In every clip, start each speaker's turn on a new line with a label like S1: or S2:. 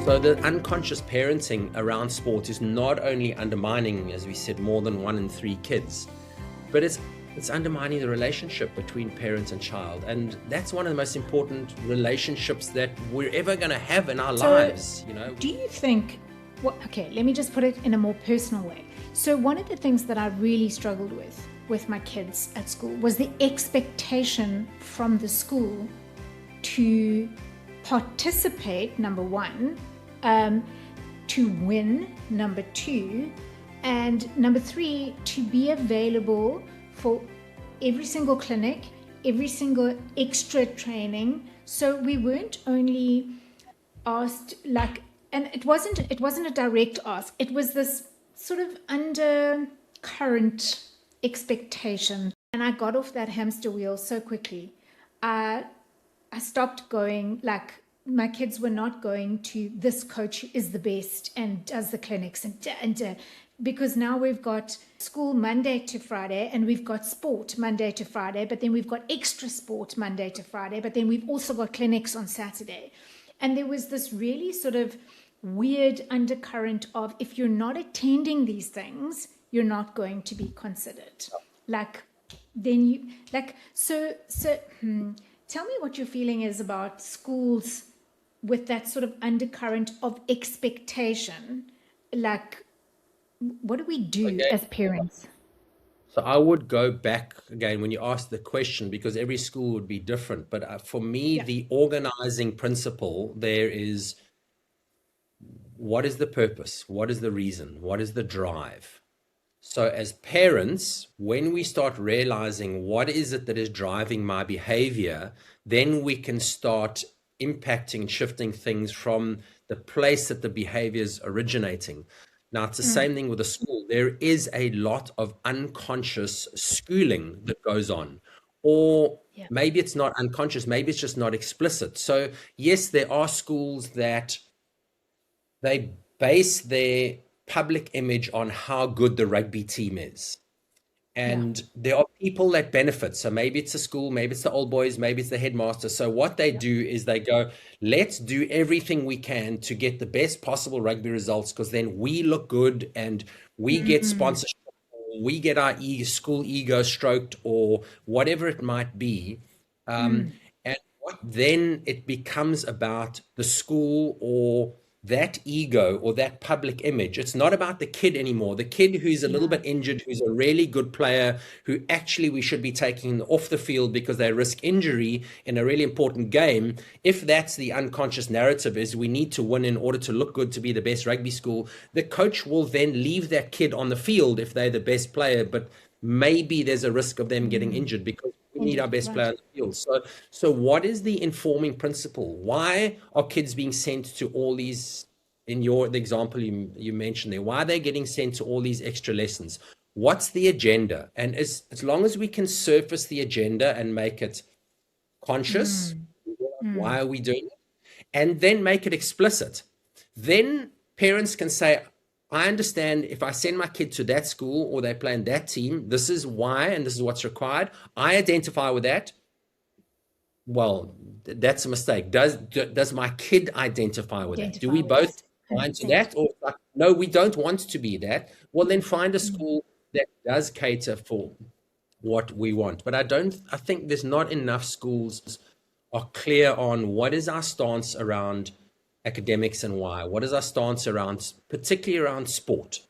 S1: So the unconscious parenting around sport is not only undermining, as we said, more than 1 in 3 kids, but it's undermining the relationship between parent and child. And that's one of the most important relationships that we're ever going to have in our lives, you know.
S2: Do you think, okay, let me just put it in a more personal way. So one of the things that I really struggled with my kids at school was the expectation from the school to participate, number one, to win, number two, and number three, to be available for every single clinic, every single extra training. So we weren't only asked, like, and it wasn't a direct ask. It was this sort of undercurrent expectation. And I got off that hamster wheel so quickly. I stopped going, like, my kids were not going to this coach is the best and does the clinics and because now we've got school Monday to Friday and we've got sport Monday to Friday, but then we've got extra sport Monday to Friday, but then we've also got clinics on Saturday. And there was this really sort of weird undercurrent of, if you're not attending these things, you're not going to be considered. Like, then you, like, so tell me what your feeling is about schools with that sort of undercurrent of expectation. Like, what do we do as parents?
S1: So I would go back again when you ask the question, because every school would be different. But for me, the organizing principle there is, what is the purpose? What is the reason? What is the drive? So as parents, when we start realizing what is it that is driving my behavior, then we can start impacting and shifting things from the place that the behavior is originating. Now, it's the same thing with a school. There is a lot of unconscious schooling that goes on, or maybe it's not unconscious, maybe it's just not explicit. So yes, there are schools that they base their public image on how good the rugby team is. And there are people that benefit. So maybe it's a school, maybe it's the old boys, maybe it's the headmaster. So what they do is they go, let's do everything we can to get the best possible rugby results, because then we look good and we get sponsorship, or we get our school ego stroked, or whatever it might be. And then it becomes about the school or that ego or that public image. It's not about the kid anymore. The kid who's a little bit injured, who's a really good player, who actually we should be taking off the field because they risk injury in a really important game. If that's the unconscious narrative, is we need to win in order to look good, to be the best rugby school, the coach will then leave that kid on the field if they're the best player, but maybe there's a risk of them getting injured because we need our best player on the field. So what is the informing principle? Why are kids being sent to all these, in the example you mentioned there, why are they getting sent to all these extra lessons? What's the agenda? And as long as we can surface the agenda and make it conscious, why are we doing it? And then make it explicit. Then parents can say, I understand if I send my kid to that school or they play in that team, this is why and this is what's required. I identify with that. Well, that's a mistake. Does my kid identify with that? Do we both align to that? Or like, no, we don't want to be that. Well, then find a school that does cater for what we want. But I think there's not enough schools are clear on what is our stance around academics and why. What is our stance around, particularly around sport?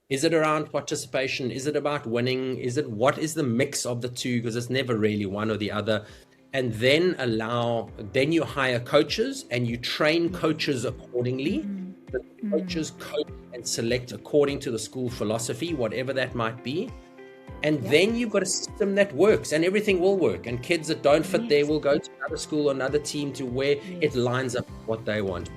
S1: Is it around participation? Is it about winning? What is the mix of the two? Because it's never really one or the other. And then you hire coaches and you train coaches accordingly. The coaches coach and select according to the school philosophy, whatever that might be. And then you've got a system that works and everything will work. And kids that don't fit there will go to another school, another team, to where it lines up with what they want.